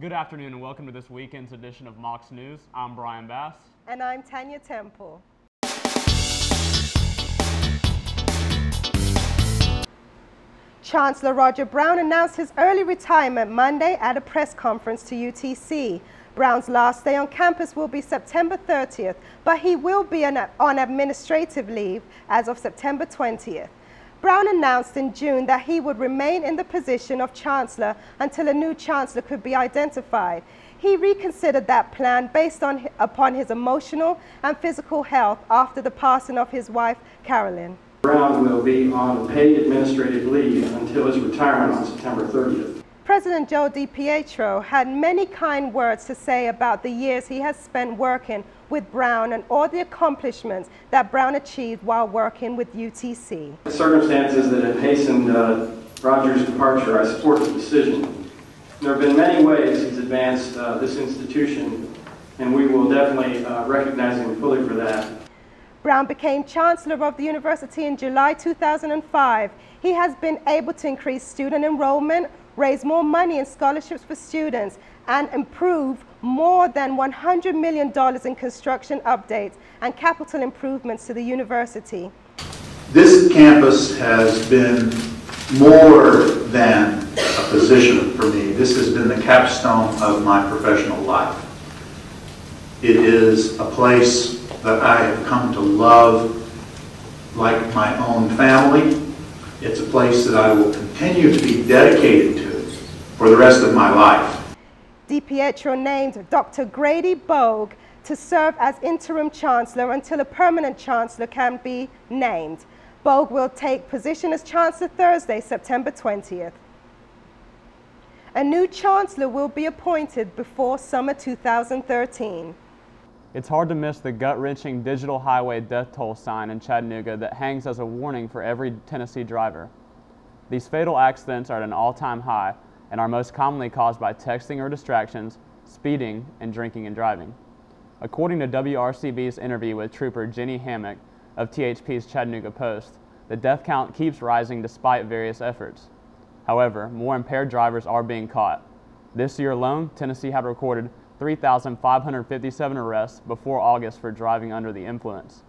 Good afternoon and welcome to this weekend's edition of Mocs News. I'm Brian Bass. And I'm Tanya Temple. Chancellor Roger Brown announced his early retirement Monday at a press conference to UTC. Brown's last day on campus will be September 30th, but he will be on administrative leave as of September 20th. Brown announced in June that he would remain in the position of Chancellor until a new Chancellor could be identified. He reconsidered that plan based upon his emotional and physical health after the passing of his wife, Carolyn. Brown will be on paid administrative leave until his retirement on September 30th. President Joe DiPietro had many kind words to say about the years he has spent working with Brown and all the accomplishments that Brown achieved while working with UTC. The circumstances that have hastened Roger's departure, I support the decision. There have been many ways he's advanced this institution, and we will definitely recognize him fully for that. Brown became Chancellor of the University in July 2005. He has been able to increase student enrollment, raise more money in scholarships for students, and improve more than $100 million in construction updates and capital improvements to the university. This campus has been more than a position for me. This has been the capstone of my professional life. It is a place that I have come to love like my own family. It's a place that I will continue to be dedicated to for the rest of my life. DiPietro named Dr. Grady Bogue to serve as interim chancellor until a permanent chancellor can be named. Bogue will take position as chancellor Thursday, September 20th. A new chancellor will be appointed before summer 2013. It's hard to miss the gut-wrenching digital highway death toll sign in Chattanooga that hangs as a warning for every Tennessee driver. These fatal accidents are at an all-time high and are most commonly caused by texting or distractions, speeding, and drinking and driving. According to WRCB's interview with Trooper Jenny Hammock of THP's Chattanooga Post, the death count keeps rising despite various efforts. However, more impaired drivers are being caught. This year alone, Tennessee had recorded 3,557 arrests before August for driving under the influence.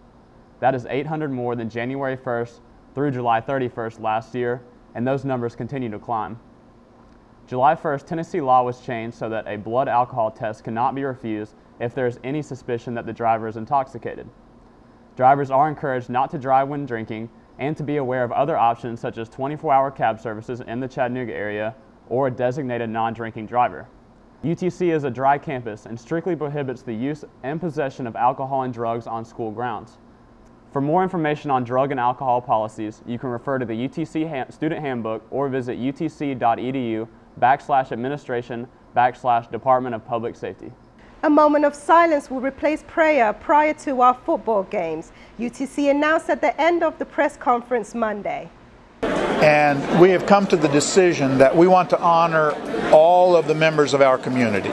That is 800 more than January 1st through July 31st last year, and those numbers continue to climb. July 1st, Tennessee law was changed so that a blood alcohol test cannot be refused if there is any suspicion that the driver is intoxicated. Drivers are encouraged not to drive when drinking and to be aware of other options such as 24-hour cab services in the Chattanooga area or a designated non-drinking driver. UTC is a dry campus and strictly prohibits the use and possession of alcohol and drugs on school grounds. For more information on drug and alcohol policies, you can refer to the UTC Student Handbook or visit utc.edu/administration/Department of Public Safety. A moment of silence will replace prayer prior to our football games. UTC announced at the end of the press conference Monday. And we have come to the decision that we want to honor all of the members of our community.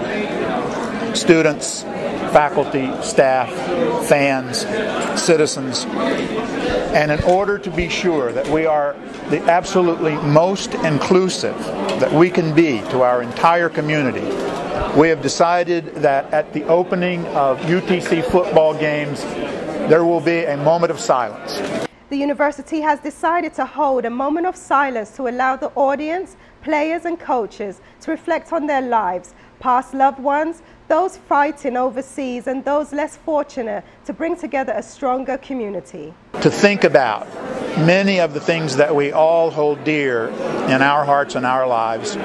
Students, faculty, staff, fans, citizens. And in order to be sure that we are the absolutely most inclusive that we can be to our entire community, we have decided that at the opening of UTC football games, there will be a moment of silence. The university has decided to hold a moment of silence to allow the audience, players and coaches to reflect on their lives, past loved ones, those fighting overseas and those less fortunate, to bring together a stronger community. To think about many of the things that we all hold dear in our hearts and our lives.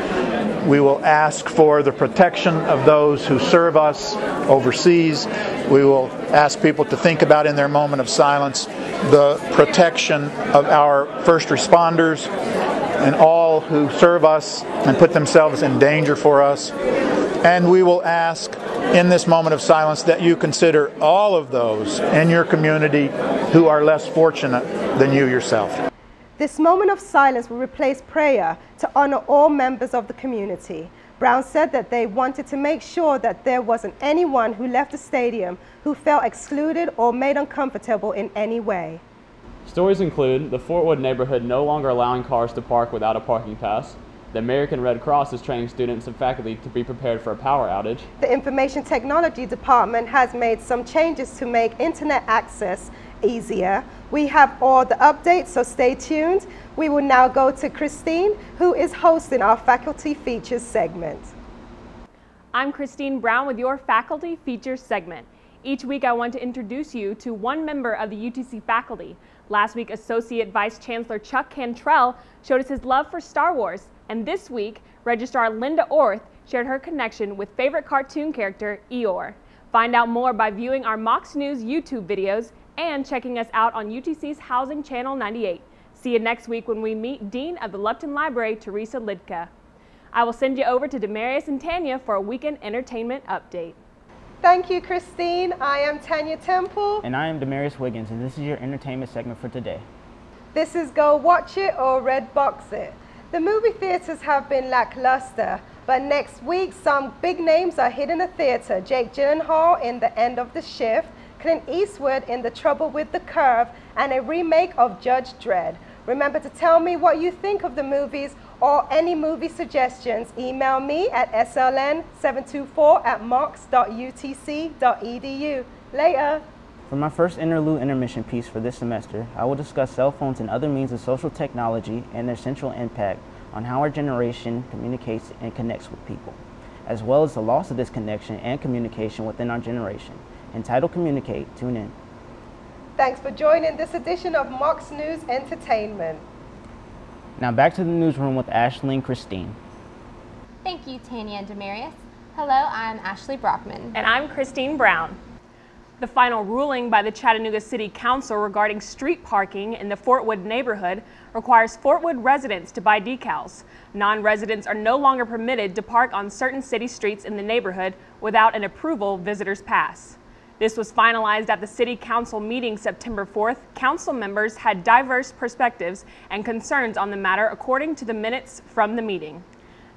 We will ask for the protection of those who serve us overseas. We will ask people to think about in their moment of silence the protection of our first responders and all who serve us and put themselves in danger for us. And we will ask in this moment of silence that you consider all of those in your community who are less fortunate than you yourself. This moment of silence will replace prayer to honor all members of the community. Brown said that they wanted to make sure that there wasn't anyone who left the stadium who felt excluded or made uncomfortable in any way. Stories include the Fortwood neighborhood no longer allowing cars to park without a parking pass, The American Red Cross is training students and faculty to be prepared for a power outage. The Information Technology Department has made some changes to make internet access easier. We have all the updates, so stay tuned. We will now go to Christine, who is hosting our Faculty Features segment. I'm Christine Brown with your Faculty Features segment. Each week I want to introduce you to one member of the UTC faculty. Last week, Associate Vice Chancellor Chuck Cantrell showed us his love for Star Wars, and this week, Registrar Linda Orth shared her connection with favorite cartoon character Eeyore. Find out more by viewing our Mocs News YouTube videos and checking us out on UTC's Housing Channel 98. See you next week when we meet Dean of the Lupton Library, Teresa Lidka. I will send you over to Demarius and Tanya for a weekend entertainment update. Thank you, Christine. I am Tanya Temple. And I am Demarius Wiggins, and this is your entertainment segment for today. This is Go Watch It or Redbox It. The movie theaters have been lackluster, but next week some big names are hitting the theater. Jake Gyllenhaal in The End of the Shift, Clint Eastwood in The Trouble with the Curve, and a remake of Judge Dredd. Remember to tell me what you think of the movies or any movie suggestions. Email me at sln724@mocs.utc.edu. Later. For my first interlude intermission piece for this semester, I will discuss cell phones and other means of social technology and their central impact on how our generation communicates and connects with people, as well as the loss of this connection and communication within our generation. Entitled Communicate, tune in. Thanks for joining this edition of Mocs News Entertainment. Now back to the newsroom with Ashley and Christine. Thank you, Tanya and Demarius. Hello, I'm Ashley Brockman. And I'm Christine Brown. The final ruling by the Chattanooga City Council regarding street parking in the Fortwood neighborhood requires Fortwood residents to buy decals. Non-residents are no longer permitted to park on certain city streets in the neighborhood without an approval visitor's pass. This was finalized at the City Council meeting September 4th. Council members had diverse perspectives and concerns on the matter according to the minutes from the meeting.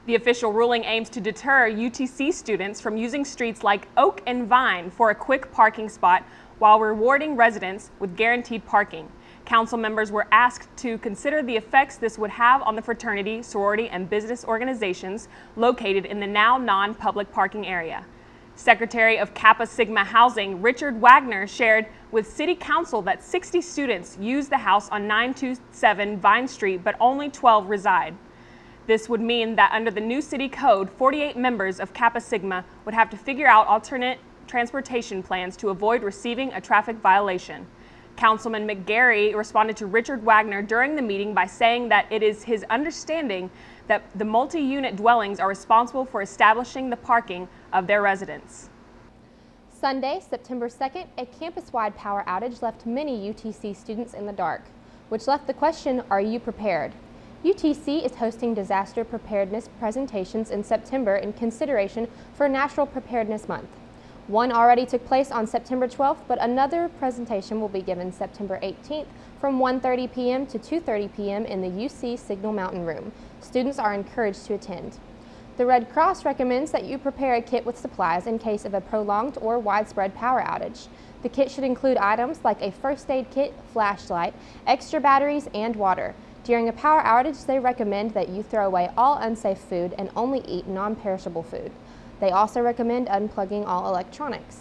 The official ruling aims to deter UTC students from using streets like Oak and Vine for a quick parking spot while rewarding residents with guaranteed parking. Council members were asked to consider the effects this would have on the fraternity, sorority, and business organizations located in the now non-public parking area. Secretary of Kappa Sigma Housing, Richard Wagner, shared with City Council that 60 students use the house on 927 Vine Street, but only 12 reside. This would mean that under the new city code, 48 members of Kappa Sigma would have to figure out alternate transportation plans to avoid receiving a traffic violation. Councilman McGarry responded to Richard Wagner during the meeting by saying that it is his understanding that the multi-unit dwellings are responsible for establishing the parking of their residents. Sunday, September 2nd, a campus-wide power outage left many UTC students in the dark, which left the question, are you prepared? UTC is hosting disaster preparedness presentations in September in consideration for National Preparedness Month. One already took place on September 12th, but another presentation will be given September 18th from 1:30 p.m. to 2:30 p.m. in the UC Signal Mountain Room. Students are encouraged to attend. The Red Cross recommends that you prepare a kit with supplies in case of a prolonged or widespread power outage. The kit should include items like a first aid kit, flashlight, extra batteries, and water. During a power outage, they recommend that you throw away all unsafe food and only eat non-perishable food. They also recommend unplugging all electronics.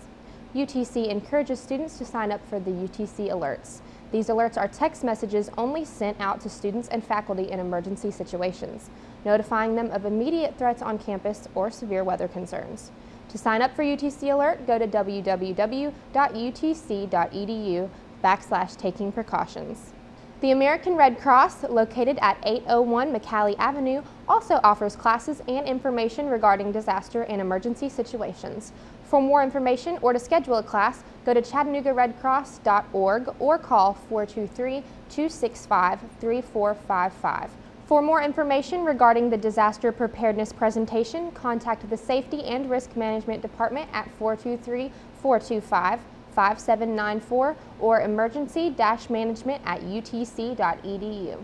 UTC encourages students to sign up for the UTC alerts. These alerts are text messages only sent out to students and faculty in emergency situations, notifying them of immediate threats on campus or severe weather concerns. To sign up for UTC Alert, go to www.utc.edu/taking precautions. The American Red Cross, located at 801 McCallie Avenue, also offers classes and information regarding disaster and emergency situations. For more information or to schedule a class, go to ChattanoogaRedCross.org or call 423-265-3455. For more information regarding the disaster preparedness presentation, contact the Safety and Risk Management Department at 423-425-5794 or emergency-management@utc.edu.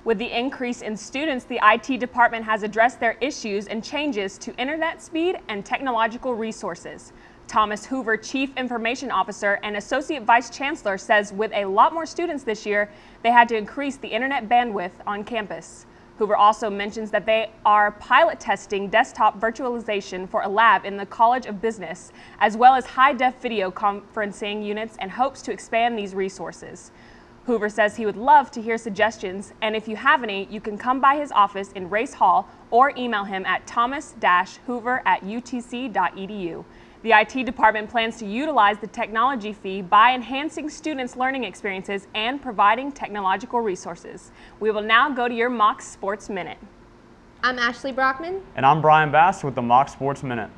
With the increase in students, the IT department has addressed their issues and changes to internet speed and technological resources. Thomas Hoover, Chief Information Officer and Associate Vice Chancellor, says with a lot more students this year, they had to increase the internet bandwidth on campus. Hoover also mentions that they are pilot testing desktop virtualization for a lab in the College of Business, as well as high-def video conferencing units, and hopes to expand these resources. Hoover says he would love to hear suggestions, and if you have any, you can come by his office in Race Hall or email him at thomas-hoover@utc.edu. The IT department plans to utilize the technology fee by enhancing students' learning experiences and providing technological resources. We will now go to your Mocs Sports Minute. I'm Ashley Brockman. And I'm Brian Bass with the Mocs Sports Minute.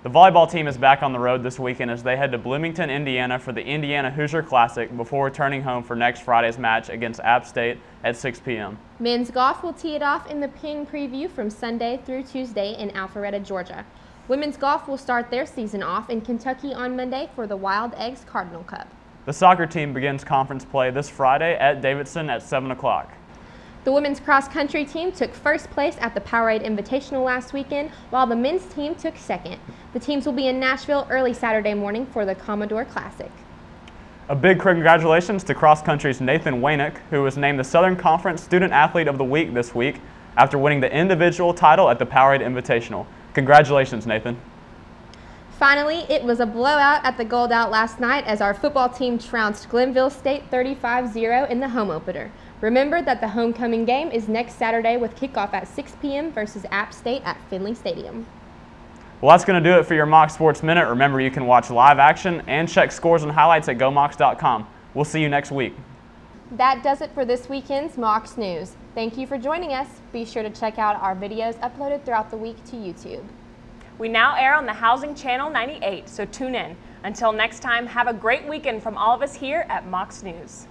The volleyball team is back on the road this weekend as they head to Bloomington, Indiana for the Indiana Hoosier Classic before returning home for next Friday's match against App State at 6 p.m. Men's golf will tee it off in the Ping Preview from Sunday through Tuesday in Alpharetta, Georgia. Women's golf will start their season off in Kentucky on Monday for the Wild Eggs Cardinal Cup. The soccer team begins conference play this Friday at Davidson at 7 o'clock. The women's cross-country team took first place at the Powerade Invitational last weekend, while the men's team took second. The teams will be in Nashville early Saturday morning for the Commodore Classic. A big congratulations to cross-country's Nathan Waynick, who was named the Southern Conference Student Athlete of the Week this week after winning the individual title at the Powerade Invitational. Congratulations, Nathan. Finally, it was a blowout at the Gold Out last night as our football team trounced Glenville State 35-0 in the home opener. Remember that the homecoming game is next Saturday with kickoff at 6 p.m. versus App State at Finley Stadium. Well, that's going to do it for your Mocs Sports Minute. Remember, you can watch live action and check scores and highlights at GoMocs.com. We'll see you next week. That does it for this weekend's Mocs News. Thank you for joining us. Be sure to check out our videos uploaded throughout the week to YouTube. We now air on the Housing Channel 98, so tune in. Until next time, have a great weekend from all of us here at Mocs News.